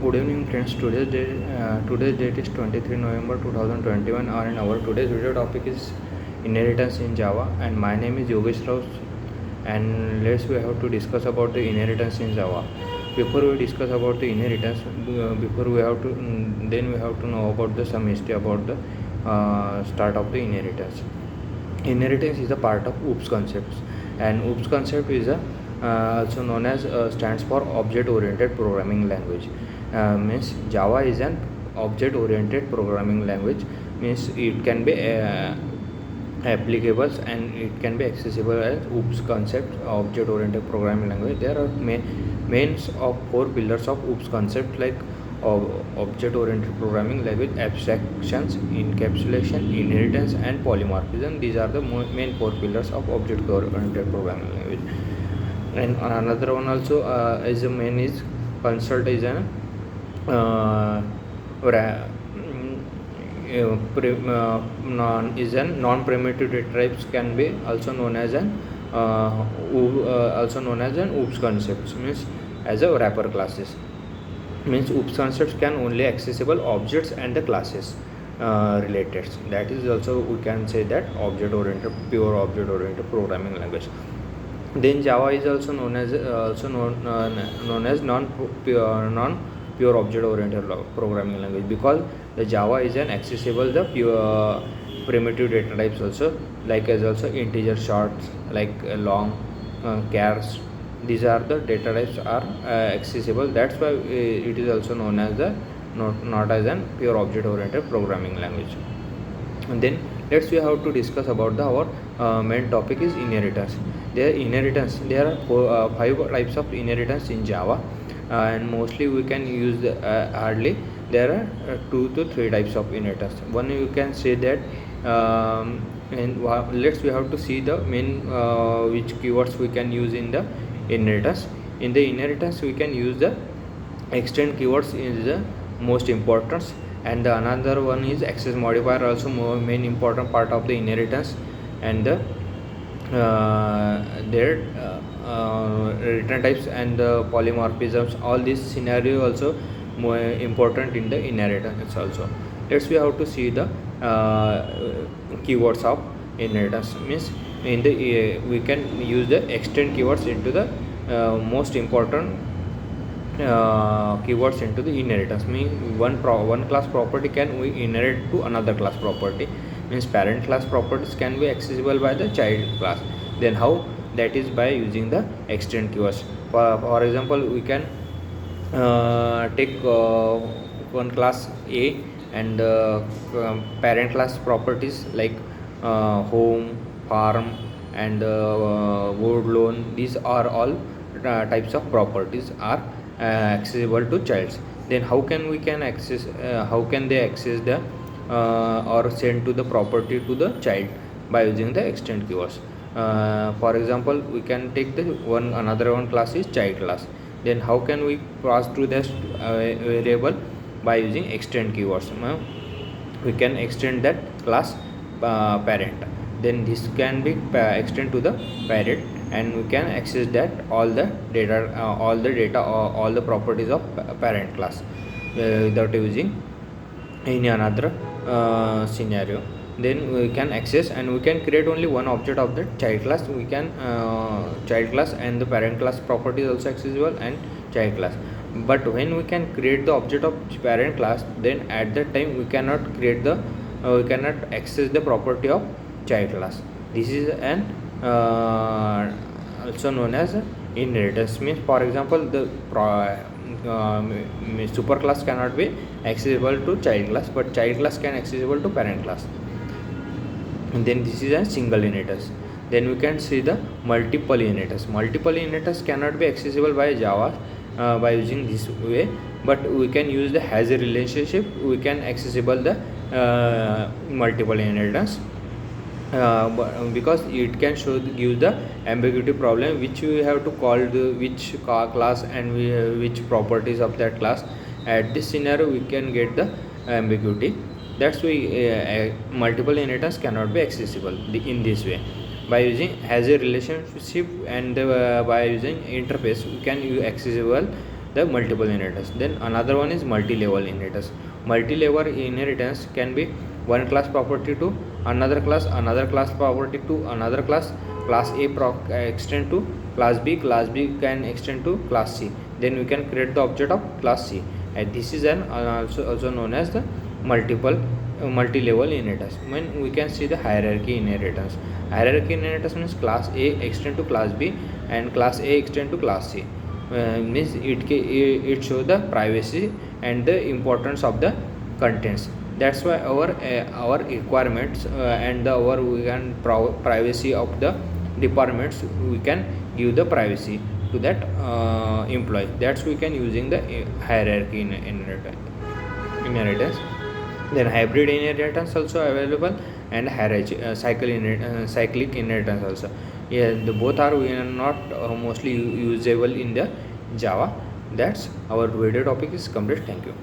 Good evening, friends. Today's date is 23 November 2021, and our today's video topic is inheritance in Java. And my name is Yogesh Rao. And we have to discuss about the inheritance in Java. Before we discuss about the inheritance, we have to know about some history about the start of the inheritance. Inheritance is a part of OOPS concepts, and OOPS concept is also known as stands for Object Oriented Programming Language. Means Java is an object oriented programming language. Means it can be applicable and it can be accessible as OOPS concept, object oriented programming language. There are mains of 4 pillars of OOPS concept, like object oriented programming language: abstractions, encapsulation, inheritance, and polymorphism. These are the main 4 pillars of object oriented programming language. And another one also is a main is consult is an non-primitive data types, can be also known as an OOPS concepts, means as a wrapper classes. Means OOPS concepts can only accessible objects and the classes related. That is also we can say that pure object oriented programming language. Then Java is also known as non-pure object oriented programming language, because the Java is an accessible the pure primitive data types also, like as also integer, shorts, like long, chars. These are the data types are accessible. That's why it is also known as the not as an pure object oriented programming language. And then we have to discuss about our main topic is inheritance. There are 5 types of inheritance in Java, and mostly we can use hardly there are 2 to 3 types of inheritance. One, you can say that and we have to see the main which keywords we can use in the inheritance. In the inheritance we can use the extend keywords is the most important, and the another one is access modifier, also main important part of the inheritance. And the their return types and the polymorphisms, all these scenario also more important in the inheritance also. We have to see the keywords of inheritance. Means in the we can use the extend keywords into the most important keywords into the inheritance. Means one class property can we inherit to another class property. Means parent class properties can be accessible by the child class. Then how? That is by using the extend keywords. For example, we can take one class A and parent class properties like home, farm, and wood loan. These are all types of properties are accessible to childs. Then how can they access the or send to the property to the child? By using the extend keywords. For example, we can take another one class is child class. Then how can we pass to this variable? By using extend keywords. We can extend that class parent. Then this can be extend to the parent, and we can access that all the properties of parent class without using any another scenario. Then we can access and we can create only one object of the child class. We can child class and the parent class property is also accessible, and child class. But when we can create the object of parent class, then at that time we cannot access the property of child class. This is an also known as inheritance. Means for example, the super class cannot be accessible to child class, but child class can accessible to parent class. And then this is a single inheritance. Then we can see the multiple inheritance. Multiple inheritance cannot be accessible by Java by using this way, but we can use the has a relationship. We can accessible the multiple inheritance because it can give the ambiguity problem, which we have to call which class and which properties of that class. At this scenario we can get the ambiguity. That's why multiple inheritance cannot be accessible in this way. By using has a relationship and by using interface, we can accessible the multiple inheritance. Then another one is multi-level inheritance. Multi-level inheritance can be one class property to another class property to another class. Class A extend to class B can extend to class C. Then we can create the object of class C, and this is an also known as the multi-level inheritance. When we can see the hierarchy inheritance. Hierarchy inheritance means class A extend to class B and class A extend to class C. Means it shows the privacy and the importance of the contents. That's why our requirements and our we can privacy of the departments, we can give the privacy to that employee. That's we can using the hierarchy inheritance. Then hybrid inheritance also available, and cyclic inheritance also. Yeah, the both are not mostly usable in the Java. That's our video topic is complete. Thank you.